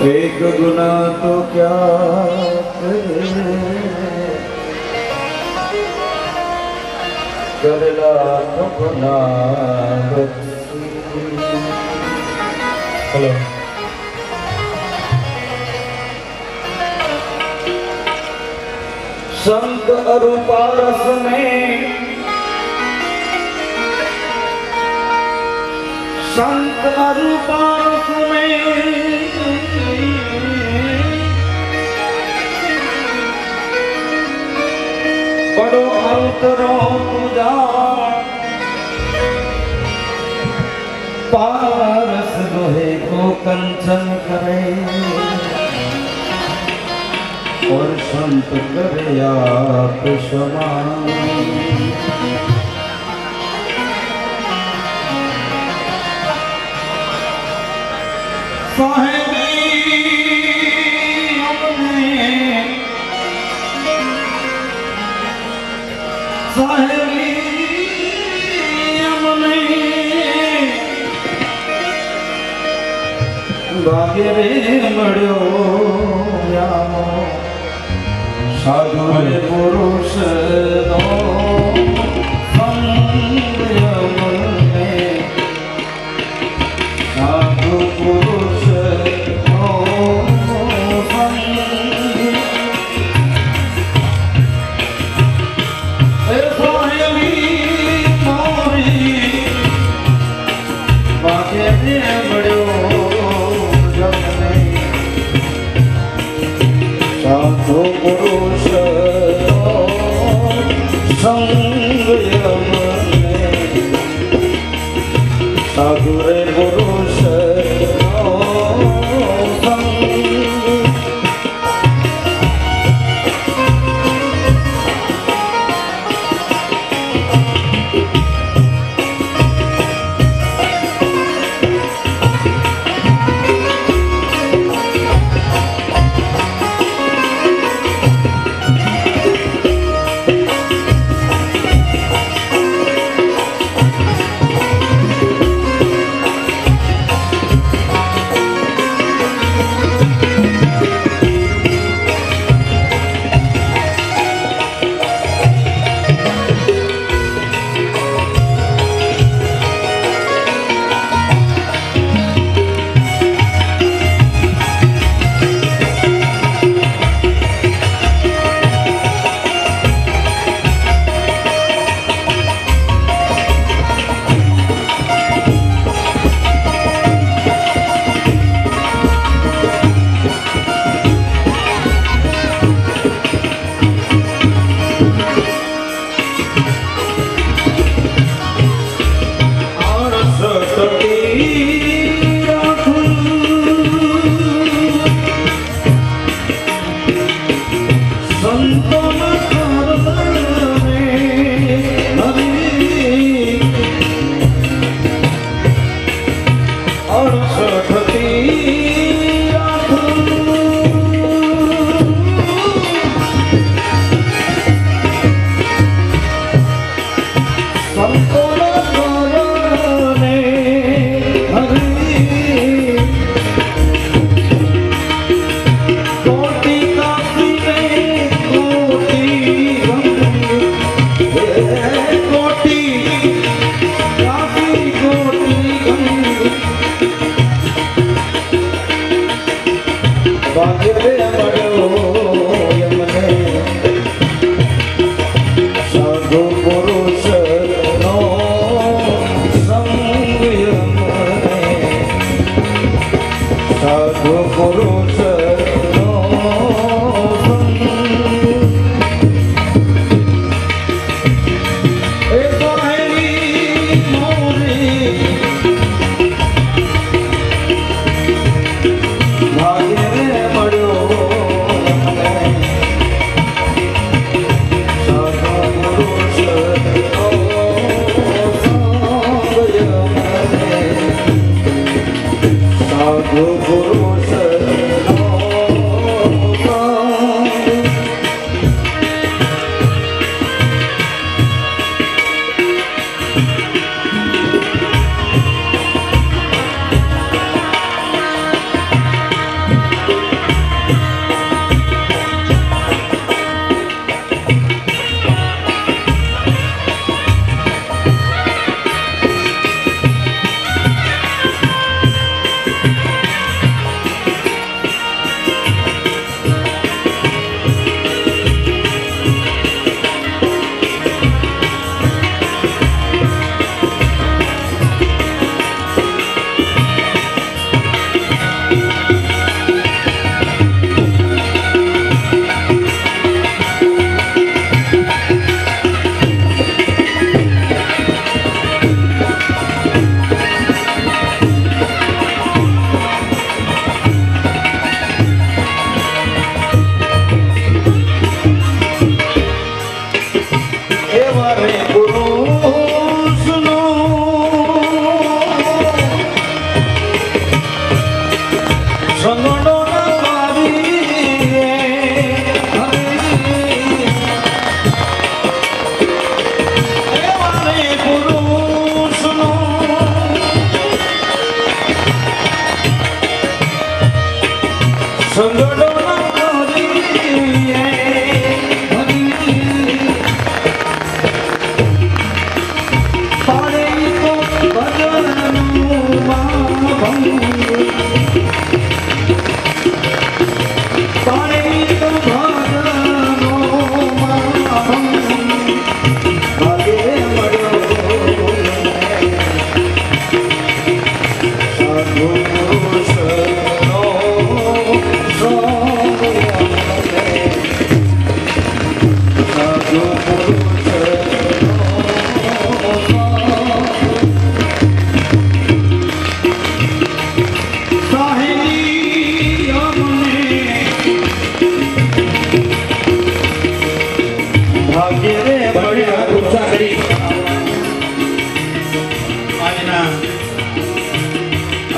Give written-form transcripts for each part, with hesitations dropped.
एक गुना तो क्या कर लाख गुना। हेलो संत अरूपारस में संत अरूपारस में बड़ो अंतरो पूजा पारस लोहे को कंचन करे और संत करे आप क्षमा। भाग्य रे मड़ो यामो साधु रे पुरुष नो संग में साधु पुरुष नो संग। ए सोहनी मोरी भाग्य रे मड़ो साधु पुरुष संग साधु रे पुरुष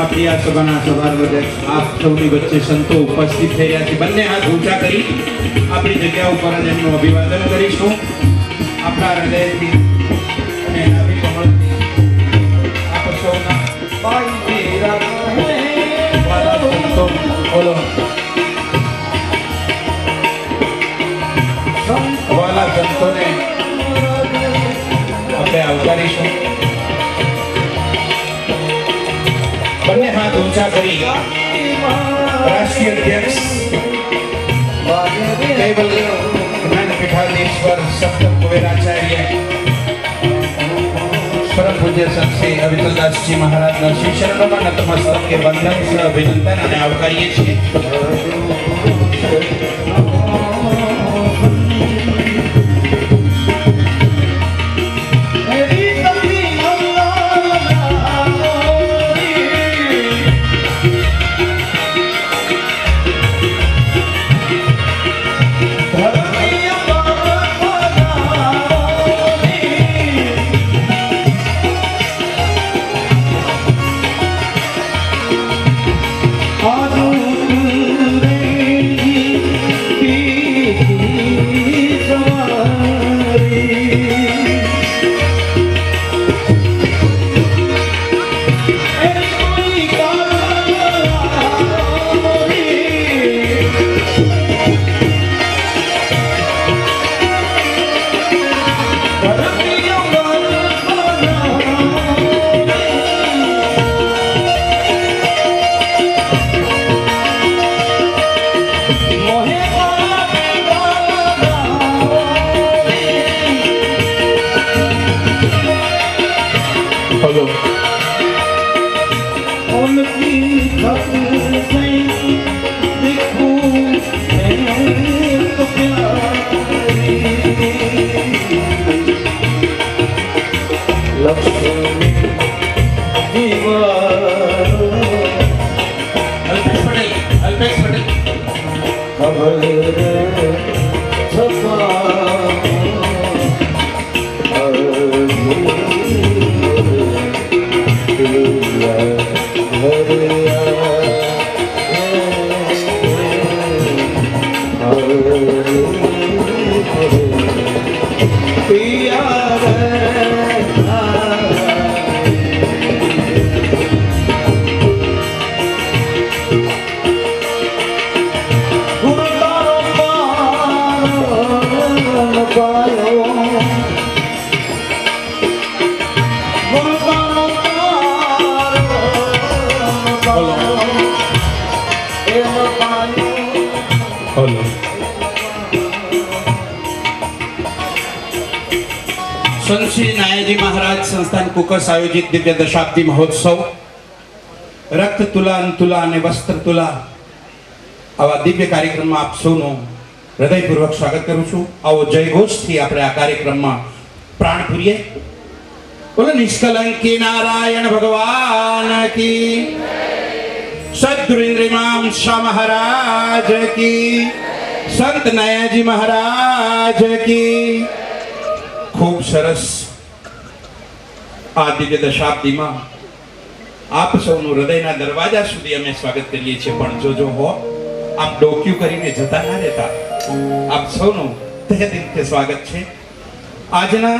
આપણી આ સભાના સભાધ્યક્ષ આપ સૌની વચ્ચે સંતો ઉપસ્થિત થઈ રહ્યા છે. બંને હાથ ઊંચા કરી આપણી જગ્યા ઉપર જ એમનું અભિવાદન કરીશું. આપણા હૃદયથી અને નાભી કમળથી આપ સૌના વાલા સંતો બોલો વાલા સંતોને આપણે આવકારીશું. બંને હાથ ઊંચા કરી રાષ્ટ્રીય અધ્યક્ષ કેવલ જ્ઞાનપીઠાધીશ્વર સપ્તમ કુબેરાચાર્ય પરમ પૂજ્ય સંત શ્રી અવિચલદાસજી મહારાજના શ્રી શરણોમાં નતમસ્તક કે બંધન સહ અભિનંદન અને આવકારીએ છીએ. पिया संत श्री नायाजी महाराज संस्थान कुकस आयोजित दिव्य दशाब्दी महोत्सव रक्त तुला तुला અને વસ્ત્ર તુલા આવા દિવ્ય કાર્યક્રમમાં આપ સૌનું હૃદયપૂર્વક સ્વાગત કરું છું. આવો જયઘોષથી આપણે આ કાર્યક્રમમાં પ્રાણ પૂરીએ. બોલો નિષ્કલંકી નારાયણ ભગવાન કી, સદગુરુ ઇન્દ્રિમામ શાહ મહારાજ કી, સંત નાયાજી મહારાજ કી. ખૂબ સરસ આ દિવ્ય દશાબ્દીમાં આપ સૌનું હૃદયના દરવાજા સુધી અમે સ્વાગત કરીએ છીએ. પણ જોજો હો, આપ ડોક્યુ કરીને જતા ના રહેતા. આપ સૌનું તહે દિલથી સ્વાગત છે. આજના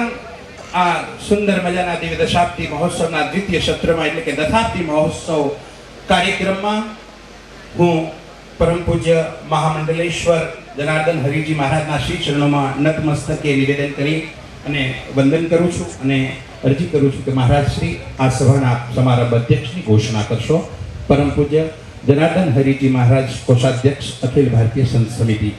આ સુંદર મજાના દિવ્ય દશાબ્દી મહોત્સવના દ્વિતીય સત્રમાં એટલે કે દશાબ્દી મહોત્સવ કાર્યક્રમમાં હું પરમ પૂજ્ય મહામંડલેશ્વર જનાર્દન હરિજી મહારાજના શ્રી ચરણોમાં નતમસ્તકે નિવેદન કરી અને વંદન કરું છું અને અરજી કરું છું કે મહારાજ શ્રી આ સભાના સમારંભ અધ્યક્ષની ઘોષણા કરશો. પરમ પૂજ્ય જનાર્દન હરિજી મહારાજ કોષાધ્યક્ષ અખિલ ભારતીય સંત સમિતિ.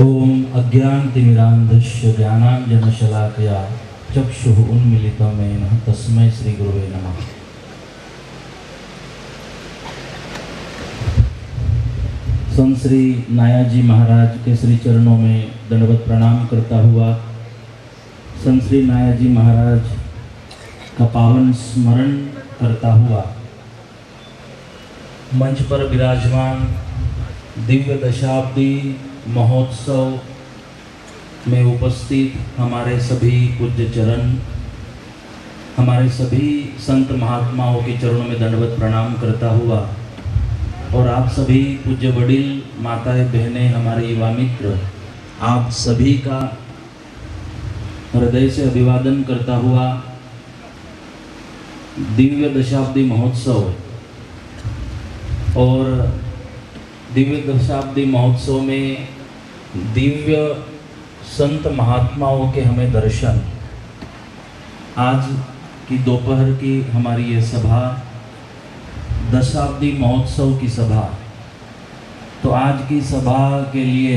ओम अज्ञानतिमिरान्धस्य ज्ञानाञ्जनशलाकया चक्षुः उन्मीलितं येन तस्मै श्री गुरुवे नमः. संत श्री नायाजी महाराज के श्री चरणों में दंडवत प्रणाम करता हुआ संत श्री नायाजी महाराज का पावन स्मरण करता हुआ मंच पर विराजमान दिव्य दशाब्दी महोत्सव में उपस्थित हमारे सभी पूज्य चरण, हमारे सभी संत महात्माओं के चरणों में दंडवत प्रणाम करता हुआ और आप सभी पूज्य वडील, माताएं, बहनें, हमारे युवा मित्र, आप सभी का हृदय से अभिवादन करता हुआ दिव्य दशाब्दी महोत्सव और दिव्य दशाब्दी महोत्सव में दिव्य संत महात्माओं के हमें दर्शन, आज की दोपहर की हमारी ये सभा दशाब्दी महोत्सव की सभा. तो आज की सभा के लिए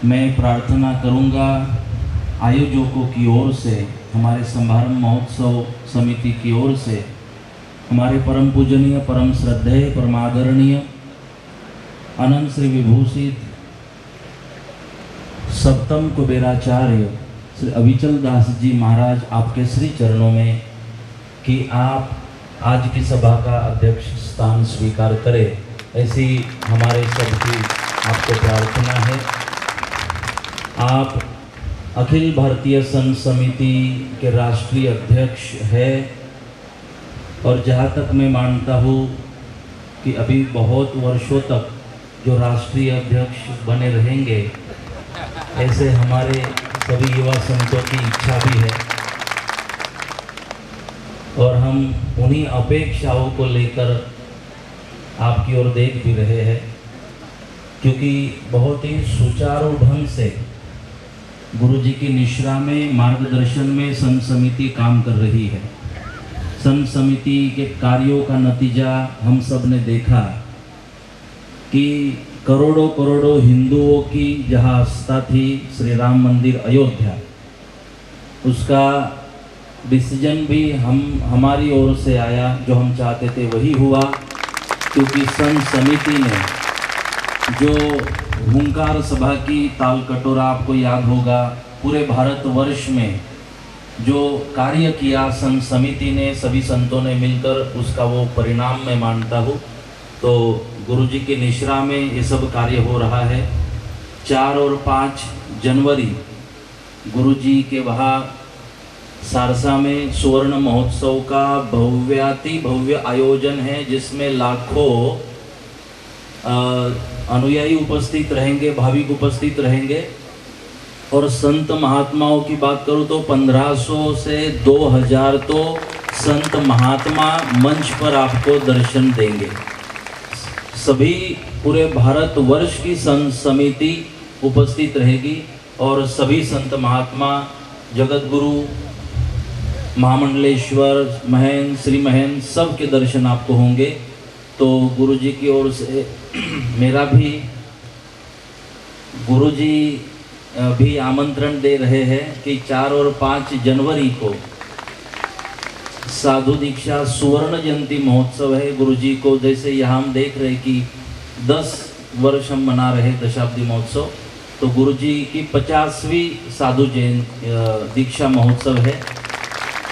मैं प्रार्थना करूंगा आयोजकों की ओर से, हमारे समारंभ महोत्सव समिति की ओर से, हमारे परम पूजनीय, परम श्रद्धेय, परमादरणीय अनंत श्री विभूषित सप्तम कुबेराचार्य श्री अविचल दास जी महाराज आपके श्री चरणों में कि आप आज की सभा का अध्यक्ष स्थान स्वीकार करें, ऐसी हमारे सबकी आपको प्रार्थना है. आप अखिल भारतीय संत समिति के राष्ट्रीय अध्यक्ष है और जहाँ तक मैं मानता हूँ कि अभी बहुत वर्षों तक जो राष्ट्रीय अध्यक्ष बने रहेंगे, ऐसे हमारे सभी युवा संतों की इच्छा भी है और हम उन्हीं अपेक्षाओं को लेकर आपकी ओर देख भी रहे हैं, क्योंकि बहुत ही सुचारू ढंग से गुरुजी की निश्रा में, मार्गदर्शन में संत समिति काम कर रही है. संत समिति के कार्यों का नतीजा हम सब ने देखा कि करोड़ों करोड़ों हिंदुओं की जहाँ आस्था थी श्री राम मंदिर अयोध्या, उसका डिसीजन भी हमारी ओर से आया. जो हम चाहते थे वही हुआ, क्योंकि संत समिति ने जो हुंकार सभा की ताल कटोरा, आपको याद होगा, पूरे भारतवर्ष में जो कार्य किया संत समिति ने, सभी संतों ने मिलकर, उसका वो परिणाम मैं मानता हूँ. तो गुरुजी के निश्रा में ये सब कार्य हो रहा है. 4 और 5 जनवरी गुरुजी के वहाँ सारसा में स्वर्ण महोत्सव का भव्याति भव्य आयोजन है, जिसमें लाखों अनुयायी उपस्थित रहेंगे, भाविक उपस्थित रहेंगे. और संत महात्माओं की बात करूँ तो 1500 से 2000 तो संत महात्मा मंच पर आपको दर्शन देंगे. सभी पूरे भारतवर्ष की संत समिति उपस्थित रहेगी और सभी संत महात्मा, जगत गुरु, महामंडलेश्वर, महंत, श्री महंत, सब के दर्शन आपको होंगे. तो गुरुजी की ओर से मेरा भी गुरुजी भी आमंत्रण दे रहे हैं कि 4 और 5 जनवरी को साधु दीक्षा सुवर्ण जयंती महोत्सव है। गुरुजी को जैसे यहाँ हम देख रहे कि 10 वर्ष हम मना रहे दशाब्दी महोत्सव, तो गुरुजी की 50वीं साधु दीक्षा महोत्सव है।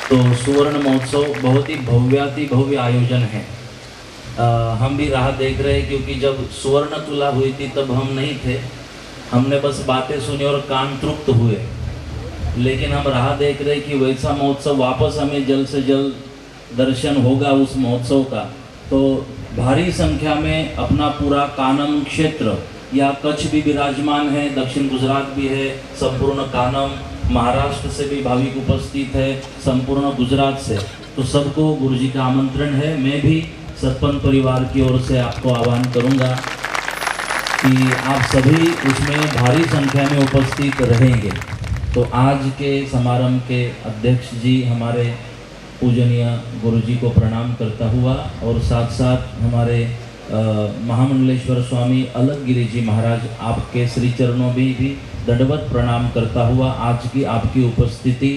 तो सुवर्ण महोत्सव बहुत ही भव्याति भव्य आयोजन है। हम भी राह देख रहे हैं क्योंकि जब सुवर्ण तुला हुई थी तब हम नहीं थे, हमने बस बातें सुनी और कान तृप्त हुए। लेकिन हम राह देख रहे कि वैसा महोत्सव वापस हमें जल्द से जल्द दर्शन होगा उस महोत्सव का। तो भारी संख्या में अपना पूरा कानम क्षेत्र या कच्छ भी विराजमान है, दक्षिण गुजरात भी है, संपूर्ण कानम, महाराष्ट्र से भी भाविक उपस्थित है, संपूर्ण गुजरात से। तो सबको गुरुजी का आमंत्रण है। मैं भी सतपंथ परिवार की ओर से आपको आह्वान करूंगा कि आप सभी उसमें भारी संख्या में उपस्थित रहेंगे। तो आज के समारंभ के अध्यक्ष जी हमारे पूजनीय गुरुजी को प्रणाम करता हुआ और साथ साथ हमारे महामंडलेश्वर स्वामी अलगगिरी जी महाराज आपके श्री चरणों में भी दंडवत प्रणाम करता हुआ आज की आपकी उपस्थिति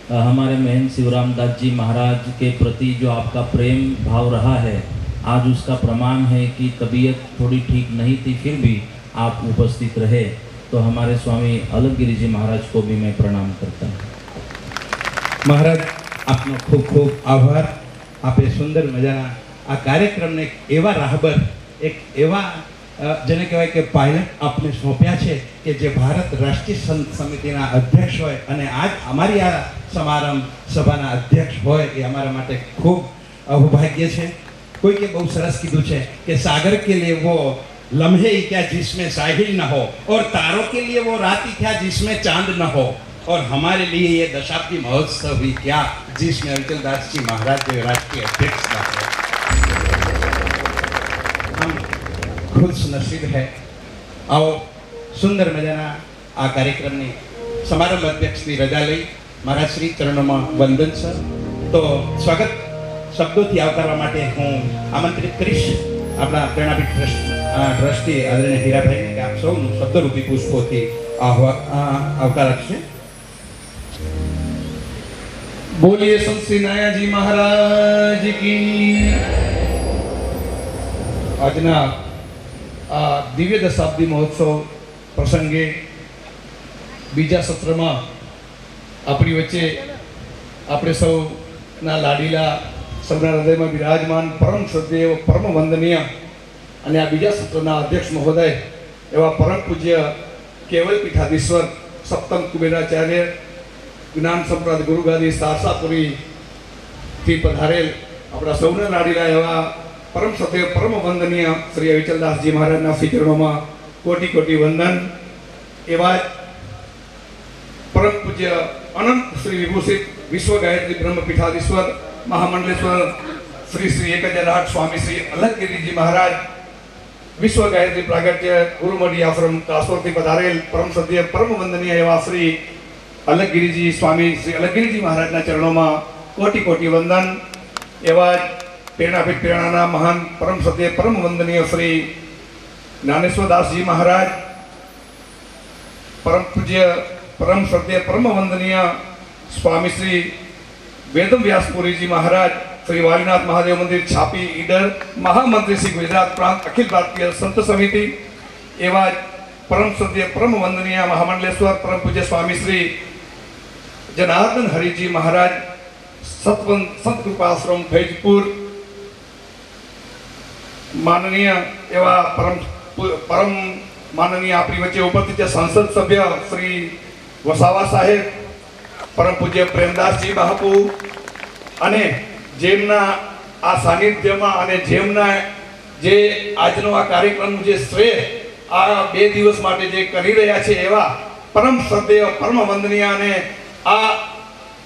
हमारे महंत शिवराम दास जी महाराज के प्रति जो आपका प्रेम भाव रहा है, आज उसका प्रमाण है कि तबीयत थोड़ी ठीक नहीं थी फिर भी आप उपस्थित रहे। तो हमारे स्वामी अलगगिरी जी महाराज को भी मैं प्रणाम करता हूँ। महाराज आपनो खूब खूब आभार। आपे सुंदर मजाना आ कार्यक्रमने एवा राहबर एक एवा જેને કહેવાય કે પાયલટ આપને સોંપ્યા છે કે જે ભારત રાષ્ટ્રીય સંત સમિતિના અધ્યક્ષ હોય અને આજ અમારી આ સમારંભ સભાના અધ્યક્ષ હોય એ અમારા માટે ખૂબ અહોભાગ્ય છે। કોઈકે બહુ સરસ કીધું છે કે સાગર કે लिए वो लम्हे ही क्या जिसमें साहिल न हो और तारों के लिए वो रात ही क्या जिसमें चांद न हो और हमारे लिए ये दशाब्दी महोत्सव ही क्या जिसमें अविचल दास जी महाराज जो राष्ट्रीय अध्यक्ष था। हम खुद नसीब है। आओ सुंदर मजाना आ कार्यक्रम ने समारंभ अध्यक्ष की रजा लई महाराज श्री चरणों में वंदन सर। तो स्वागत शब्दों थी आवकारवा माटे हूँ आमंत्रित करीश अपना प्रेरणापीठ ट्रस्टी आदरणीय हीराभाई ने आप सौ शब्दरूपी पुष्पों आवकार आपसे। बोलिए संत श्री नाया जी महाराज की। આજના આ દિવ્ય દશાબ્દી મહોત્સવ પ્રસંગે બીજા સત્રમાં આપણી વચ્ચે આપણે સૌના લાડીલા સૌના હૃદયમાં વિરાજમાન પરમ શ્રદ્ધેય પરમ વંદનીય અને આ બીજા સત્રના અધ્યક્ષ મહોદય એવા પરમ પૂજ્ય કેવલ પીઠાધીશ્વર સપ્તમ કુબેરાચાર્ય જ્ઞાન સંપ્રાપ્ત ગુરુગાદી સારસાપુરીથી પધારેલ આપણા સૌના લાડીલા એવા परम सत्य परम वंदनीय श्री अविचल दास जी महाराज श्री चरणों में कोटि कोटि वंदन। एवं परम पूज्य अनंत श्री विभूषित विश्व गायत्री ब्रह्म पीठाधीश्वर महामंडलेश्वर श्री श्री 1008 स्वामी श्री अलगगिरी जी महाराज विश्व गायत्री प्रागट्य गुरुमढ़ी आश्रम कासोर पधारेल परम सत्य परम वंदनीय एवं श्री अलगगिरी जी स्वामी श्री अलगगिरी जी महाराज चरणों में कोटि कोटि वंदन। एवं प्रेरणापीठ प्रेरणा महान परम सत्य परम वंदनीय श्री ज्ञानेश्वर दास जी महाराज परम पूज्य परम सत्य परम वंदनीय स्वामी श्री वेदम व्यासपुरी जी महाराज श्री वालीनाथ महादेव मंदिर छापी ईडर महामंत्री श्री गुजरात प्रांत अखिल भारतीय संत समिति एवं परम सत्य परम वंदनीय महामंडलेश्वर परम पूज्य स्वामी श्री जनार्दन हरि जी महाराज संत कृपाश्रम फैजपुर माननीय एवं परम माननीय अपनी वच्चे उपस्थित संसद सभ्य श्री वसावा साहेब परम पूज्य प्रेमदास जी बापू अने जेमना आ सानिध्यमां अने जेमना जे आजनो आ कार्यक्रम जे श्रेय आ 2 दिवस माटे जे करी रह्या छे एवा परम श्रद्धेय परम वंदनीय अने आ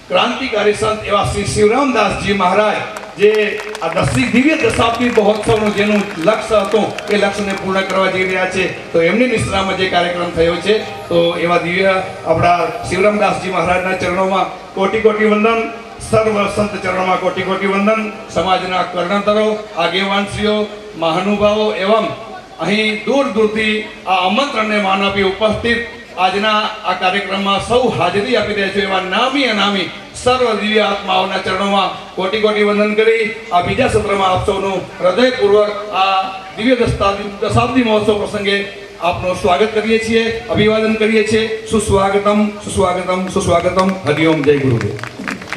क्रांतिकारी संत एवं श्री शिवराम दास जी महाराज जे आ दिव्य दशाब्दी महोत्सव जेनु लक्ष्य हतुं ए लक्ष्य ने पूर्ण करवा जई रह्या छे। तो एमनी निश्राम जे कार्यक्रम थयो छे तो एवा दिव्य आपड़ा शिवराम दास जी महाराज ना चरणों में कोटि कोटि वंदन। સર્વ સંત ચરણોમાં કોટી કોટી વંદન. સમાજના કર્ણધરો, આગેવાનશ્રીઓ, મહાનુભાવો એવં અહીં દૂર દૂરથી આ આમંત્રણને માન આપી ઉપસ્થિત આજના આ કાર્યક્રમમાં સૌ હાજરી આપી રહ્યા છે એવા નામી અનામી સર્વ દિવ્ય આત્માઓના ચરણોમાં કોટી કોટી વંદન કરી આ બીજા સત્રમાં આપ સૌનું હૃદયપૂર્વક આ દિવ્ય દશાબ્દી મહોત્સવ પ્રસંગે આપનું સ્વાગત કરીએ છીએ, અભિવાદન કરીએ છીએ. સુસ્વાગતમ સુસ્વાગતમ સુસ્વાગતમ. હરિઓમ. જય ગુરુદેવ.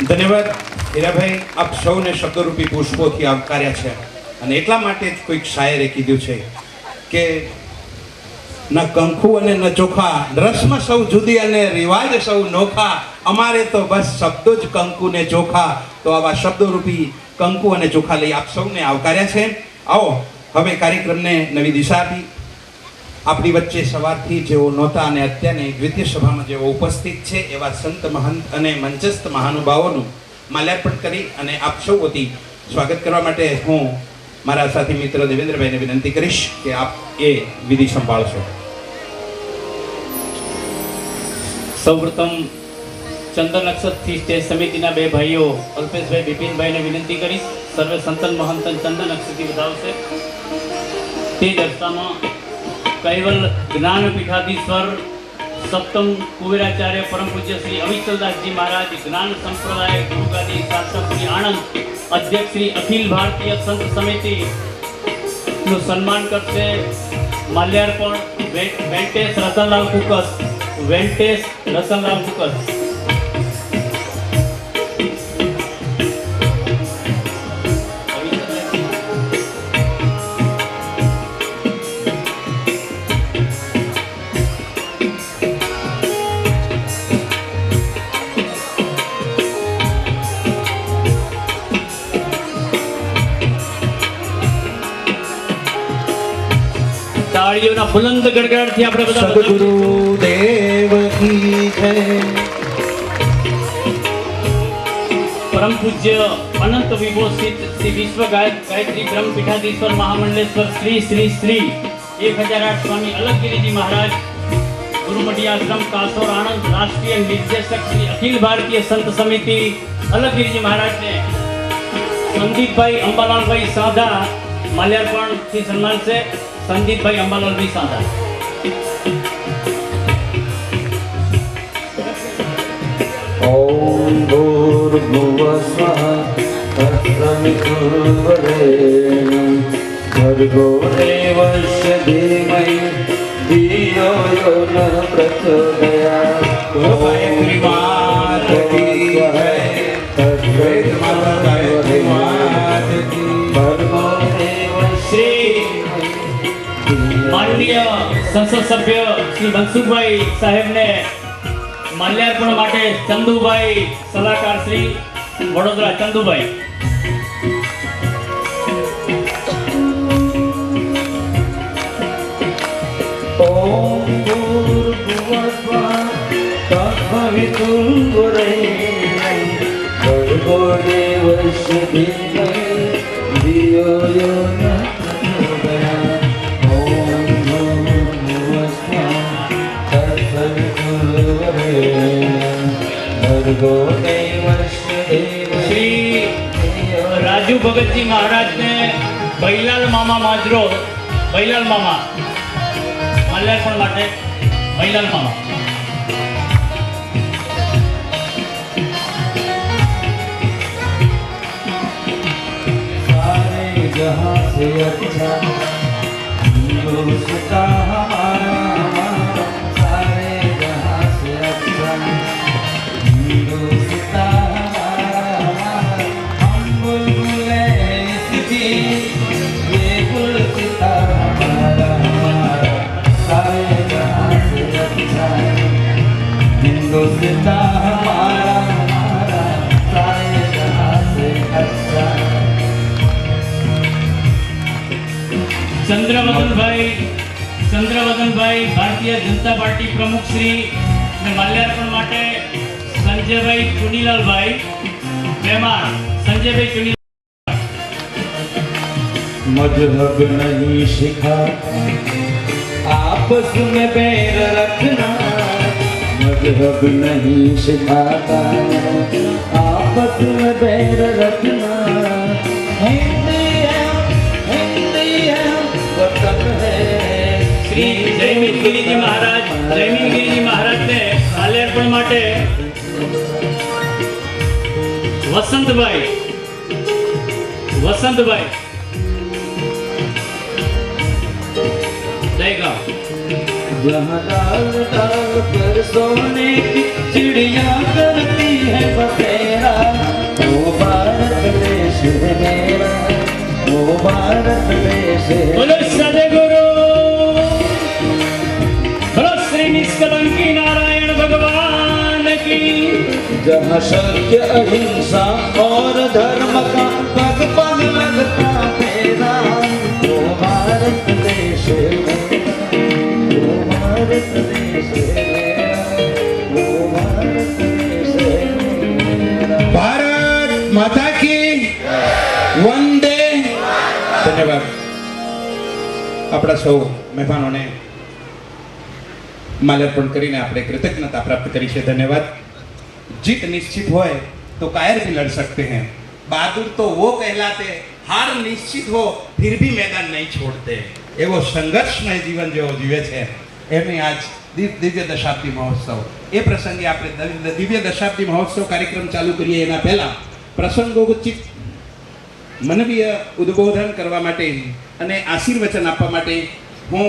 ધન્યવાદ હીરાભાઈ, આપ સૌને શબ્દરૂપી પુષ્પોથી આવકાર્યા છે અને એટલા માટે જ કોઈક શાયરે કીધું છે કે ન કંકુ અને ન ચોખા, રસ્મ સૌ જુદી અને રિવાજ સૌ નોખા, અમારે તો બસ શબ્દો જ કંકુ ને ચોખા. તો આવા શબ્દોરૂપી કંકુ અને ચોખા લઈ આપ સૌને આવકાર્યા છે. આવો હવે કાર્યક્રમને નવી દિશા આપી. આપણી વચ્ચે સવારથી જેઓ નહોતા અને અત્યારની દ્વિતીય સભામાં જેઓ ઉપસ્થિત છે એવા સંત મહંત અને મંચસ્થ મહાનુભાવોનું માલ્યાર્પણ કરી અને આપ સૌ વતી સ્વાગત કરવા માટે હું મારા સાથી મિત્ર દેવેન્દ્રભાઈને વિનંતી કરીશ કે આપ એ વિધિ સંભાળશો. સૌપ્રથમ ચંદન અક્ષતથી સ્ટેજ સમિતિના બે ભાઈઓ અલ્પેશભાઈ બિપિનભાઈને વિનંતી કરીશ સર્વે સંતન મહંતન ચંદન અક્ષતથી વધાવશે. તે દર્શામાં કૈવલ જ્ઞાન પીઠાધીશ્વર સપ્તમ કુબેરાચાર્ય પરમ પૂજ્ય શ્રી અવિચલદાસજી મહારાજ જ્ઞાન સંપ્રદાય ગુરુગાદી શાસક શ્રી આણંદ અધ્યક્ષ શ્રી અખિલ ભારતીય સંત સમિતિ નું સન્માન કરશે. માલ્યાર્પણ વેંકટેશ રતનલાલ કુકસ. વેંકટેશ રતનલાલ કુકસ. તાળીઓના બુલંદ ગડગડાટથી આપણે બધા સદગુરુદેવ કી જય. પરમ પૂજ્ય અનંત વિભૂષિત શ્રી વિશ્વ ગાયત્રી બ્રહ્મ પીઠાધીશ્વર મહામંડલેશ્વર શ્રી શ્રી શ્રી 1008 સ્વામી અલગગીરીજી મહારાજ ગુરુમઠી આશ્રમ કાસોર આણંદ રાષ્ટ્રીય નિર્દેશક શ્રી અખિલ ભારતીય સંત સમિતિ અલગગીરીજી મહારાજને સંદીપભાઈ અંબાલાલભાઈ સાંધા માલ્યાર્પણથી સન્માન છે. संदीप भाई अंबालाल भाई साधा. ओम भूर्भुवः स्वः तत्सवितुर्वरेण्यं भर्गो देवस्य धीमहि धियो यो नः प्रचोदयात्. गायत्री माता की जय. वेद माता की भर्गो देवस्य माननीय संसद सभ्य श्री मनसुखभाई साहेब ने माल्यार्पण माटे चंदुभाई सलाहकार श्री वडोदरा चंदुभाई. ओम भूर्भुवः स्वः तत्सवितुर्वरेण्यं भर्गो देवस्य धीमहि धियो यो नः प्रचोदयात्. ओम भूर्भुवः स्वः तत्सवितुर्वरेण्यं भर्गो देवस्य धीमहि श्री राजू भगत जी महाराज ने बैलाल मामा माजरो बैलाल मामा माल्यार्पण माटे बैलाल मामा. सारे जहां से अच्छा हिंदुस्ता हमारा, सारे जहां से अच्छा हिंदुस्ता हमारा. हम बुलबुले इसकी ये गुलसिता हमारा, सारे जहां से अच्छा हिंदुस्ता हमारा, सारे जहां से अच्छा. चंद्रवदन भाई भारतीय जनता पार्टी प्रमुख श्री ने माल्यार्पण माटे संजय भाई चुनीलाल भाई मेहमान संजय भाई चुनीलाल. मजहब नहीं सिखा आपस में बैर रखना, मजहब नहीं सिखाता आपस में पैर रखना। हिंदी है वतन है। શ્રી જયમીન ગિરિજી મહારાજને આલેર્પણ માટે વસંતભાઈ જય ગાઓ। जहाँ डाल डाल पर सोने की चिड़िया करती है बखेरा, वो भारत देश है मेरा, वो भारत देश है। બોલો સદગુરુ, બોલો શ્રી નિષ્કલંકી નારાયણ ભગવાન की। जहाँ सत्य अहिंसा और धर्म का पग पग लगता फेरा, वो भारत देश है मेरा, वो भारत देश है मेरा, वो भारत देश है मेरा। ભારત માતા કી વંદે। ધન્યવાદ। આપણા સૌ મહેમાનોને માલ્યાર્પણ કરીને આપણે કૃતજ્ઞતા પ્રાપ્ત કરી છે। ધન્યવાદ। जीत निश्चित होए तो कायर भी लड़ सकते हैं, बहादुर तो वो कहलाते हार निश्चित हो फिर भी मैदान नहीं छोड़ते। एवो संघर्षमय जीवन जो जीवे छे एमनी आज दिव्य दशाब्दी महोत्सव ए प्रसंगे આપણે દિવ્ય દશાબ્દી મહોત્સવ કાર્યક્રમ ચાલુ કરીએ એના પહેલા પ્રસંગોચિત માનવીય ઉદ્બોધન કરવા માટે અને આશીર્વચન આપવા માટે હું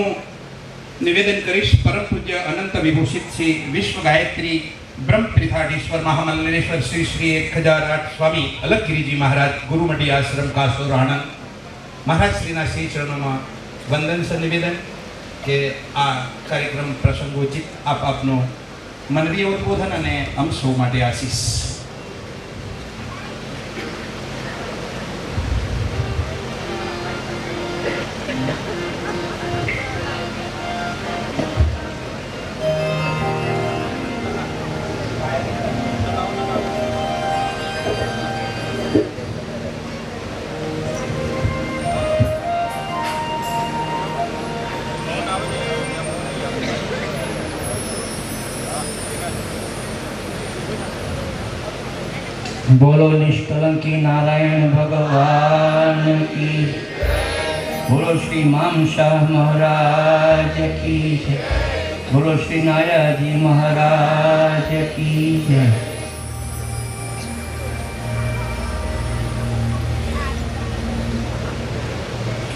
નિવેદન કરીશ। પરમ પૂજ્ય અનંત વિભૂષિત શ્રી વિશ્વ ગાયત્રી ब्रह्म त्रिधाडीश्वर महामंडलेश्वर श्री श्री 1008 स्वामी अलगगिरीजी महाराज गुरुमंडी आश्रम कासोर आनंद महाराज श्रीना श्री चरणों में वंदन से निवेदन के आ कार्यक्रम प्रसंगोचित आप आपनो मनवीय उद्बोधन अने अम सौ माटे आशीष। बोलो निष्कलंकी नारायण भगवान की। बोलो श्री माम शाह महाराज की जय। बोलो श्री नायाजी महाराज की जय।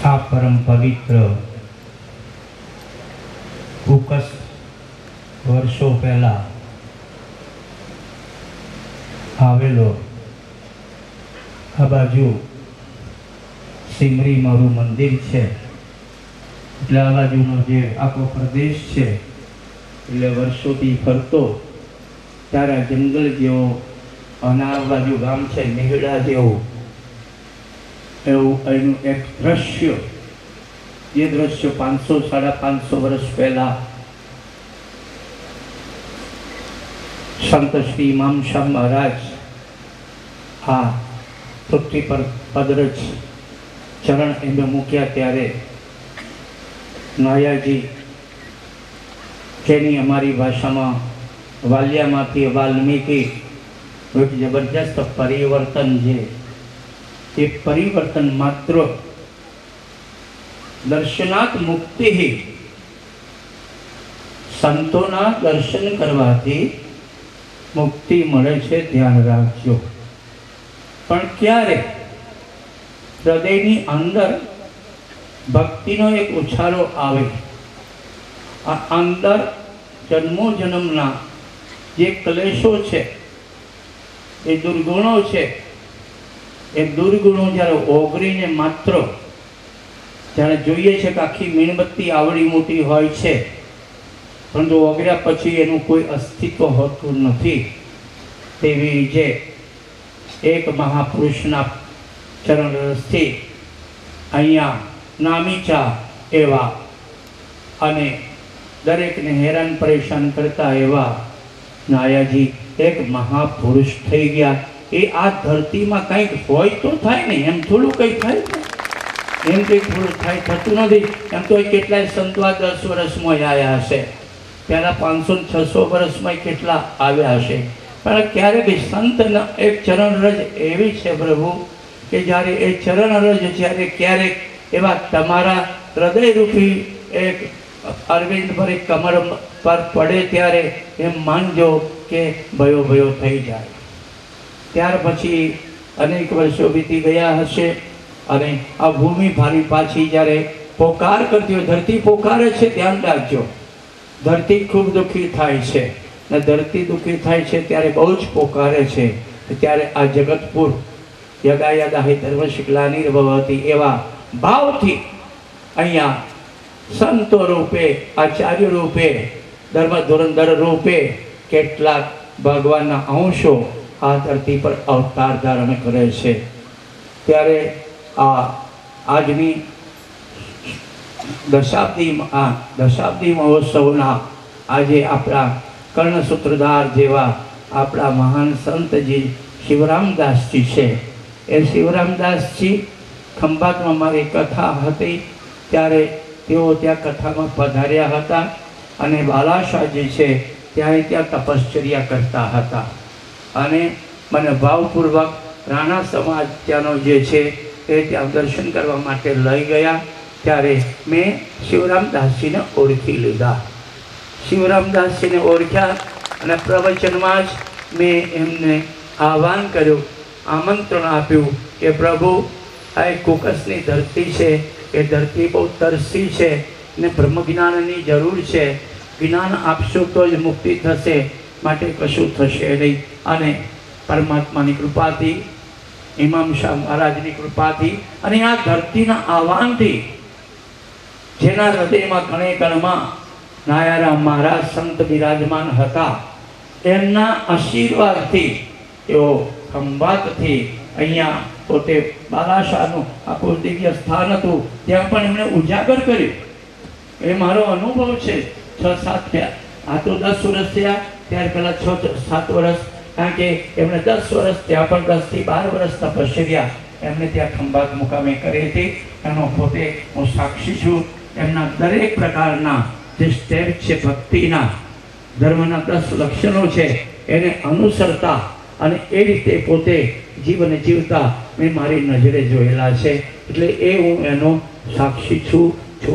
आप परम पवित्र कुछ वर्षों पहला आवेलो आ बाजू सिमरी मारू मंदिर है એટલે આ બાજુનો જે આખો પ્રદેશ છે એટલે વર્ષોથી ફરતો ત્યારે જંગલ જેવો અને આ બાજુ ગામ છે મેહડા જેવું એવું એનું એક દ્રશ્ય જે દ્રશ્ય 500-550 વર્ષ પહેલા संत श्री इमाम शाह महाराज आ पृथ्वी पर पदरज चरण एम मूक्या त्यारे नायाजी जेनी अमारी भाषा में वालिया माथी वाल्मीकि एक जबरदस्त परिवर्तन है। ये परिवर्तन मात्र दर्शनात् मुक्ति ही संतोना दर्शन करवाथी मुक्ति मळे छे, ध्यान राखजो। पण क्यारे हृदयनी अंदर भक्तिनो एक उछारो आवे, आ अंदर जन्मो जन्मना जे क्लेशो छे ए दुर्गुणो छे ए दुर्गुणो ज्यारे ओगरीने मात्र ज्यारे जोईए छे के आखी मीणबत्ती आवड़ी मोटी होय छे परंतु ओगळ्या पछी एनुं कोई अस्तित्व होतुं नथी तेवी जे एक महापुरुषना चरण रस्ते अहींया नामीचा एवा अने दरेकने हैरान परेशान करता एवा नायाजी एक महापुरुष थई गया। ए आ धरतीमां कंईक होय तो थाय ने, एम थोडुं कंई थाय, एम कंई थोडुं थाय थतुं नथी। एम तो केटलाय संतवा 10 वर्षमां आव्या हशे, पहला 500-600 वर्षमां केटला आव्या हशे। પણ ક્યારેક સંતના એક ચરણ રજ એવી છે પ્રભુ કે જ્યારે એ ચરણ રજ જ્યારે ક્યારેક એવા તમારા હૃદયરૂપી એક અરવિંદ પર એક કમર પર પડે ત્યારે એમ માનજો કે ભયો ભયો થઈ જાય. ત્યાર પછી અનેક વર્ષો વીતી ગયા હશે અને આ ભૂમિ ફરી પાછી જ્યારે પોકાર કરતી હોય, ધરતી પોકારે છે, ધ્યાન રાખજો. ધરતી ખૂબ દુઃખી થાય છે ને ધરતી દુઃખી થાય છે ત્યારે બહુ જ પોકારે છે. ત્યારે આ જગતપુર યદા યદા હિ ધર્મશિખલાની ભવતી એવા ભાવથી અહીંયા સંતો રૂપે, આચાર્ય રૂપે, ધર્મ ધુરંધર રૂપે કેટલાક ભગવાનના અંશો આ ધરતી પર અવતાર ધારણ કરે છે. ત્યારે આજની દશાબ્દી મહોત્સવના આજે આપણા કર્ણસૂત્રધાર જેવા આપણા મહાન સંતજી શિવરામદાસજી છે. એ શિવરામદાસજી ખંભાતમાં મારી કથા હતી ત્યારે તેઓ ત્યાં કથામાં પધાર્યા હતા અને બાલાશાહજી છે ત્યાં તપશ્ચર્યા કરતા હતા અને મને ભાવપૂર્વક રાણા સમાજ ત્યાંનો જે છે એ ત્યાં દર્શન કરવા માટે લઈ ગયા. ત્યારે મેં શિવરામદાસજીને ઓળખી લીધા. શિવરામદાસજીને ઓળખ્યા અને પ્રવચનમાં જ મેં એમને આહ્વાન કર્યું, આમંત્રણ આપ્યું કે પ્રભુ આ એક કુકસની ધરતી છે, એ ધરતી બહુ તરસી છે ને બ્રહ્મજ્ઞાનની જરૂર છે. જ્ઞાન આપશો તો જ મુક્તિ થશે, માટે કશું થશે નહીં. અને પરમાત્માની કૃપાથી, ઇમામ શાહ મહારાજની કૃપાથી અને આ ધરતીના આહવાનથી જેના હૃદયમાં કણે કણમાં નાયારામ મહારાજ સંત બિરાજમાન હતા, એમના આશીર્વાદથી તેઓ ખંભાતથી અહીંયા પોતે બાલાશાહનું આખું દિવ્ય સ્થાન હતું ત્યાં પણ એમણે ઉજાગર કર્યું. એ મારો અનુભવ છે. 6-7 થયા, આ તો 10 વર્ષ થયા, ત્યાર પહેલાં 6-7 વર્ષ, કારણ કે એમણે 10 વર્ષ ત્યાં પણ 10 થી 12 વર્ષ તપશ્ચર્યા એમણે ત્યાં ખંભાત મુકામે કરી હતી. એનો પોતે હું સાક્ષી છું. એમના દરેક પ્રકારના જે સ્ટેપ છે ભક્તિના, ધર્મના 10 લક્ષણો છે એને અનુસરતા અને એ રીતે પોતે જીવન જીવતા મેં મારી નજરે જોયેલા છે. એટલે એ હું એનો સાક્ષી છું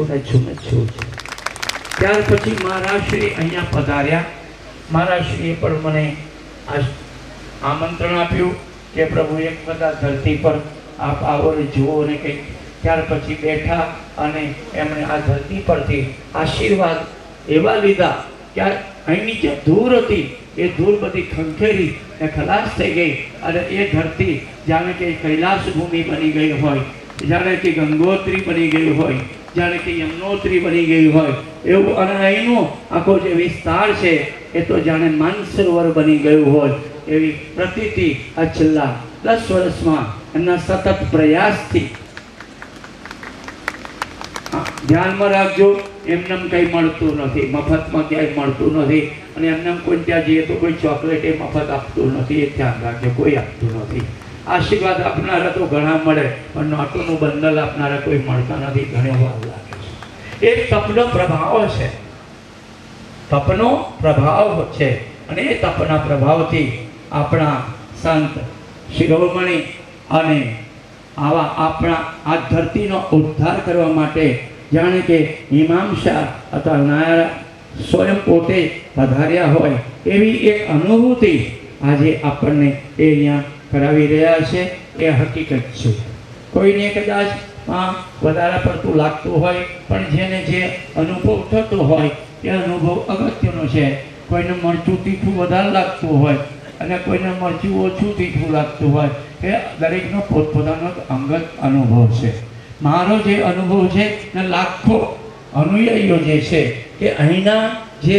ને છું. ત્યાર પછી મહારાજશ્રી અહીંયા પધાર્યા. મહારાજશ્રીએ પણ મને આમંત્રણ આપ્યું કે પ્રભુ એક બધા ધરતી પર આપ આવો ને જુઓ ને કંઈક. ત્યાર પછી બેઠા અને એમણે આ ધરતી પરથી આશીર્વાદ એવા લીધા કે અહીંની જે ધૂળ હતી એ ધૂળ બધી ખંખેરી એ ખલાસ થઈ ગઈ અને એ ધરતી જાણે કે કૈલાસ ભૂમિ બની ગઈ હોય, જાણે કે ગંગોત્રી બની ગઈ હોય, જાણે કે યમનોત્રી બની ગઈ હોય એવું. અને અહીંનો આખો જે વિસ્તાર છે એ તો જાણે માનસરોવર બની ગયું હોય એવી પ્રતીતિ આ છેલ્લા 10 વર્ષમાં એમના સતત પ્રયાસથી. ધ્યાનમાં રાખજો, એમને કંઈ મળતું નથી, મફતમાં ક્યાંય મળતું નથી. અને એમને કોઈ ત્યાં જઈએ તો કોઈ ચોકલેટ એ મફત આપતું નથી, એ ધ્યાન રાખજો, કોઈ આપતું નથી. આશીર્વાદ આપનારા તો ઘણા મળે પણ નોટોનું બંડલ આપનારા કોઈ મળતા નથી, ઘણી વાર લાગે છે. એ તપનો પ્રભાવ છે, તપનો પ્રભાવ છે. અને એ તપના પ્રભાવથી આપણા સંત શિરોમણી અને આવા આપણા આ ધરતીનો ઉદ્ધાર કરવા માટે જાણે કે ઇમામ શાહ અથવા નાયરા સ્વયં પોતે પધાર્યા હોય એવી એક અનુભૂતિ આજે આપણને એ અહીંયા કરાવી રહ્યા છે. એ હકીકત છે. કોઈને કદાચ વધારે પડતું લાગતું હોય પણ જેને જે અનુભવ થતો હોય એ અનુભવ અગત્યનો છે. કોઈને મરચું તીખું વધારે લાગતું હોય અને કોઈને મરચું ઓછું તીખું લાગતું હોય, એ દરેકનો પોતપોતાનો અંગત અનુભવ છે. મારો જે અનુભવ છે ને લાખો અનુયાયીઓ જે છે કે અહીંના જે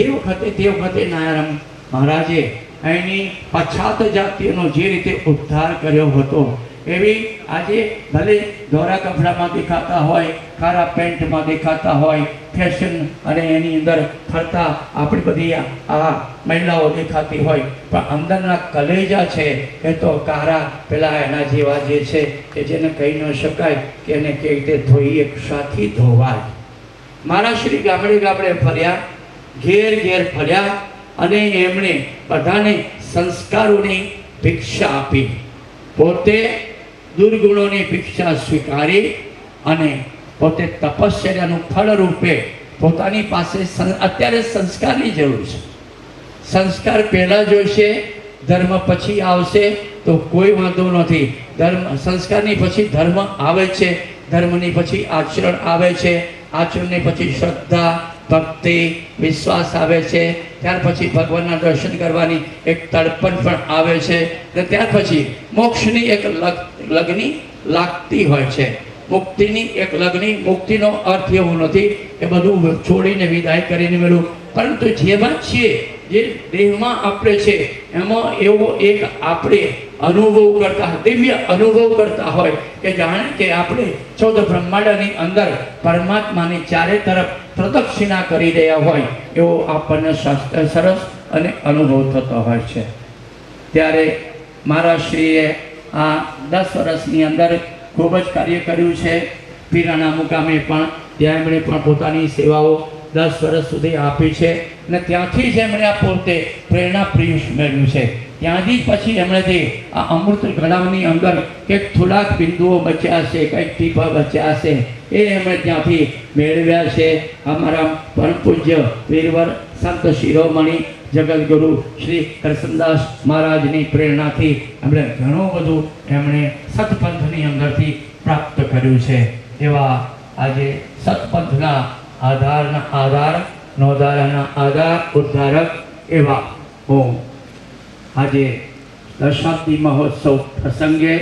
વખતે તે વખતે નારાયણ મહારાજે અહીંની પછાત જાતિઓનો જે રીતે ઉદ્ધાર કર્યો હતો એવી આજે ભલે દોરા કપડામાં દેખાતા હોય, ખારા પેન્ટમાં દેખાતા હોય, ફેશન અને એની અંદર ફરતા આપણી બધી આ મહિલાઓ દેખાતી હોય, પણ અંદરના કલેજા છે એ તો કારા પેલા એના જેવા જે છે કે જેને કહી ન શકાય કે એને કેવી રીતે ધોઈ એક સાથી ધોવાય. મારા શ્રી ગામડે ગામડે ફર્યા, ઘેર ઘેર ફર્યા અને એમણે બધાને સંસ્કારોની ભિક્ષા આપી, પોતે દુર્ગુણોની ભિક્ષા સ્વીકારી અને પોતે તપશ્ચર્યાનું ફળ રૂપે પોતાની પાસે અત્યારે સંસ્કારની જરૂર છે. સંસ્કાર પહેલાં જોઈશે, ધર્મ પછી આવશે તો કોઈ વાંધો નથી. સંસ્કારની પછી ધર્મ આવે છે, ધર્મની પછી આચરણ આવે છે, આચરણની પછી શ્રદ્ધા, ભક્તિ, વિશ્વાસ આવે છે, ત્યાર પછી ભગવાનના દર્શન કરવાની એક તડપણ પણ આવે છે, અને ત્યાર પછી મોક્ષની એક લગ્ની લાગતી હોય છે. મુક્તિની એક લગ્ની. મુક્તિનો અર્થ એવો નથી કે બધું છોડીને વિદાય કરીને મેળવું, પરંતુ જેમાં છીએ, જે દેહમાં આપણે છે, એમાં એવો એક આપણે અનુભવ કરતા, દિવ્ય અનુભવ કરતા હોય કે જાણે કે આપણે 14 બ્રહ્માંડની અંદર પરમાત્માની ચારે તરફ પ્રદક્ષિણા કરી રહ્યા હોય એવો આપણને સરસ અને અનુભવ થતો હોય છે. ત્યારે મારા શ્રીએ આ 10 વર્ષની અંદર ખૂબ જ કાર્ય કર્યું છે. પીરાણા મુકામે પણ ત્યાં એમણે પણ પોતાની સેવાઓ 10 વર્ષ સુધી આપી છે, અને ત્યાંથી જ એમણે આ પોતે પ્રેરણા પિયુષ મેળવ્યું છે. ત્યાંથી જ પછી એમણેથી આ અમૃત ગળાની અંદર કંઈક થોડાક બિંદુઓ બચ્યા હશે, કંઈક ટીપા બચ્યા હશે, એ એમણે ત્યાંથી મેળવ્યા છે. અમારા પરમ પૂજ્ય વીરવર સંત શિરોમણી જગતગુરુ શ્રી કરસનદાસ મહારાજની પ્રેરણાથી એમણે ઘણું બધું એમણે સતપંથની અંદરથી પ્રાપ્ત કર્યું છે. એવા આજે સતપંથના આધાર, નોંધારાના આધાર, ઉદ્ધારક એવા હું આજે દશાબ્દી મહોત્સવ પ્રસંગે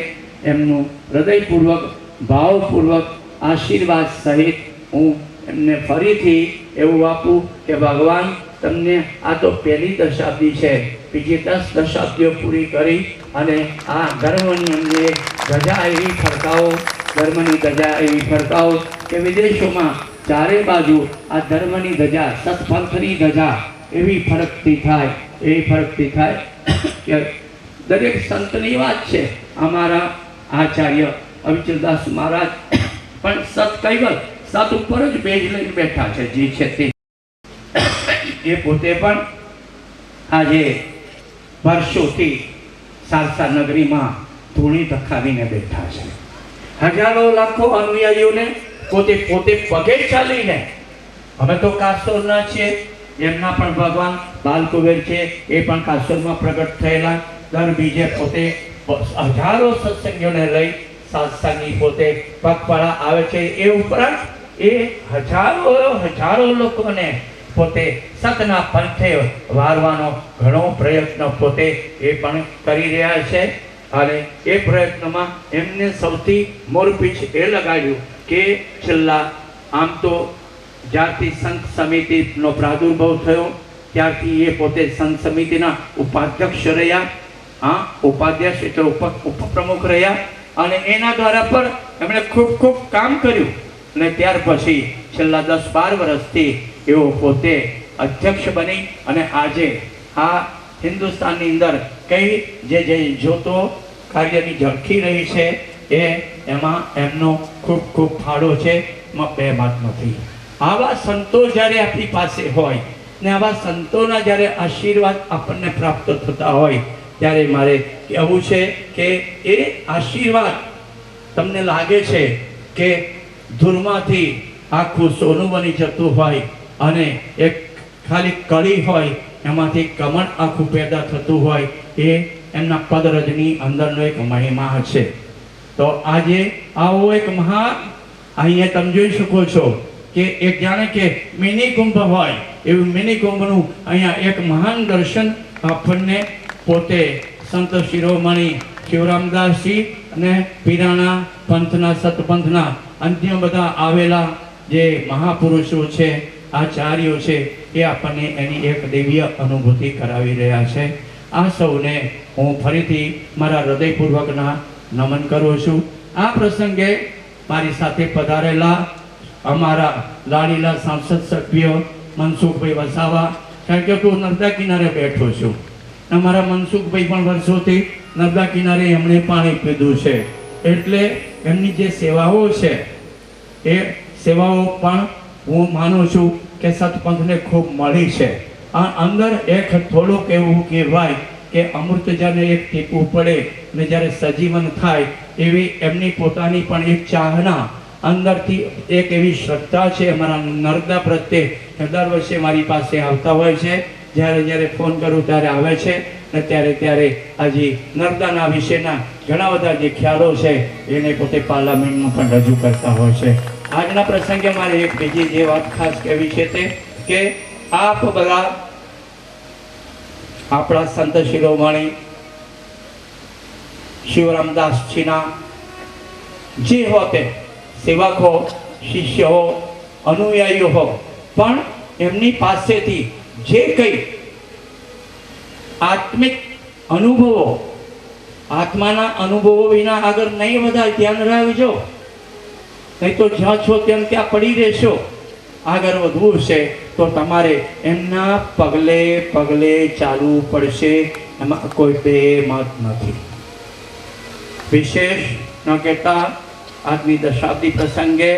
એમનું હૃદયપૂર્વક, ભાવપૂર્વક આશીર્વાદ સહિત હું એમને ફરીથી એવું આપું કે ભગવાન તમને આ તો પહેલી દશાબ્દી છે, બીજી 10 દશાબ્દીઓ પૂરી કરી અને આ ધર્મની અમને ધજા એવી ફરકાવો, ધર્મની ધજા એવી ફરકાવો કે વિદેશોમાં ચારે બાજુ આ ધર્મની ધજા, સત્પંથની ધજા એવી ફરકતી થાય કે દરેક સંતની વાત છે. અમારા આચાર્ય અવિચલદાસ મહારાજ પણ સત કૈવલ, સત ઉપર જ બેજ લઈને બેઠા છે, જે છે તે એ પોતે પણ આજે વર્ષોથી સારસા નગરીમાં ધૂણી ધખાવીને બેઠા છે. હજારો લાખો અનુયાયીઓને પોતે પગે ચાલીને, અમે તો કાસોરના છીએ, એમના પણ ભગવાન બાલકુબેર છે, એ પણ કાસોરમાં પ્રગટ થયેલા. દર બીજે પોતે હજારો સત્સંગીઓને લઈ સત્સંગી પોતે પગપાળા આવે છે. એ ઉપરાંત એ હજારો લોકોને પોતે સતના પંથે વારવાનો ઘણો પ્રયત્ન પોતે એ પણ કરી રહ્યા છે. અને એ પ્રયત્નમાં એમને સૌથી મોરપીછ એ લગાડ્યું કે છેલ્લા આમ તો જ્યારથી સંત સમિતિનો પ્રાદુર્ભાવ થયો ત્યારથી એ પોતે સંત સમિતિના ઉપાધ્યક્ષ રહ્યા, ઉપાધ્યક્ષ એટલે ઉપપ્રમુખ રહ્યા, અને એના દ્વારા પણ એમણે ખૂબ કામ કર્યું. અને ત્યાર પછી છેલ્લા 10-12 વર્ષથી એઓ પોતે અધ્યક્ષ બની અને આજે આ હિન્દુસ્તાનની અંદર કઈ જે જોતો કાર્યની ઝળકી રહી છે એમાં એમનો ખૂબ ફાળો છે. એમાં બે વાત નથી. આવા સંતો જ્યારે આપણી પાસે હોય ને આવા સંતોના જ્યારે આશીર્વાદ આપણને પ્રાપ્ત થતા હોય ત્યારે મારે કહેવું છે કે એ આશીર્વાદ તમને લાગે છે કે ધૂળમાંથી આખું સોનું બની જતું હોય અને એક ખાલી કળી હોય એમાંથી કમળ આખું પેદા થતું હોય, એ એમના પદરજની અંદરનો એક મહિમા છે. તો આજે આવો એક મહાન અહીંયા તમે જોઈ શકો છો કે એક જાણે કે મિની કુંભ હોય એવું મિની કુંભનું અહીંયા એક મહાન દર્શન આપણને પોતે સંત શિરોમણી શિવરામદાસજી અને પીરાણા પંથના સતપંથના અન્ય બધા આવેલા જે મહાપુરુષો છે, આચાર્યો છે, એ આપણને એની એક દિવ્ય અનુભૂતિ કરાવી રહ્યા છે. આ સૌને હું ફરીથી મારા હૃદયપૂર્વકના નમન કરું છું. આ પ્રસંગે મારી સાથે પધારેલા અમારા લાડીલા સાંસદ સભ્ય મનસુખભાઈ વસાવા, કારણ કે હું નર્મદા કિનારે બેઠો છું, અમારા મનસુખભાઈ પણ વર્ષોથી નર્મદા કિનારે એમણે પાણી પીધું છે, એટલે એમની જે સેવાઓ છે એ સેવાઓ પણ હું માનું છું કે સતપંથને ખૂબ મળી છે. આ અંદર એક થોડુંક એવું કહેવાય કે અમૃતજાને એક ટીપું પડે અને જ્યારે સજીવન થાય એવી એમની પોતાની પણ એક ચાહના અંદરથી એક એવી શ્રદ્ધા છે અમારા નર્મદા પ્રત્યે કે દર વર્ષે મારી પાસે આવતા હોય છે, જ્યારે ફોન કરું ત્યારે આવે છે અને ત્યારે આજે નર્મદાના વિશેના ઘણા બધા જે ખ્યાલો છે એને પોતે પાર્લામેન્ટમાં પણ રજૂ કરતા હોય છે. આજના પ્રસંગે મારે એક બીજી જે વાત ખાસ કહેવી છે તે કે આપ બધા આપણા સંત શિરોમણી શિવરામદાસજીના જે હો તે સેવક હો, શિષ્ય હો, અનુયાયીઓ હો, પણ એમની પાસેથી જે કંઈ આત્મિક અનુભવો, આત્માના અનુભવો વિના આગળ નહીં વધાય, ધ્યાન રાખજો, નહીં તો જ્યાં છો તેમ ત્યાં પડી રહેશો. આગળ વધવું છે તો તમારે એમના પગલે પગલે ચાલવું પડશે, એમાં કોઈ બે મત નથી. વિશેષ ન કહેતા આજની દશાબ્દી પ્રસંગે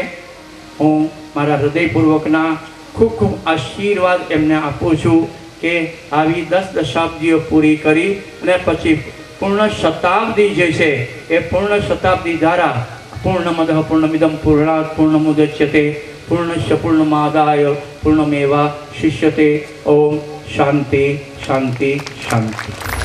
હું મારા હૃદયપૂર્વકના ખૂબ ખૂબ આશીર્વાદ એમને આપું છું કે આવી 10 દશાબ્દીઓ પૂરી કરી અને પછી પૂર્ણ શતાબ્દી જે છે એ પૂર્ણ શતાબ્દી દ્વારા પૂર્ણમદઃ પૂર્ણમિદં પૂર્ણાત પૂર્ણમુદચ્યતે પૂર્ણસ્ય પૂર્ણમાદાય પૂર્ણમેવા શિષ્યતે. ઓમ શાંતિ શાંતિ શાંતિ.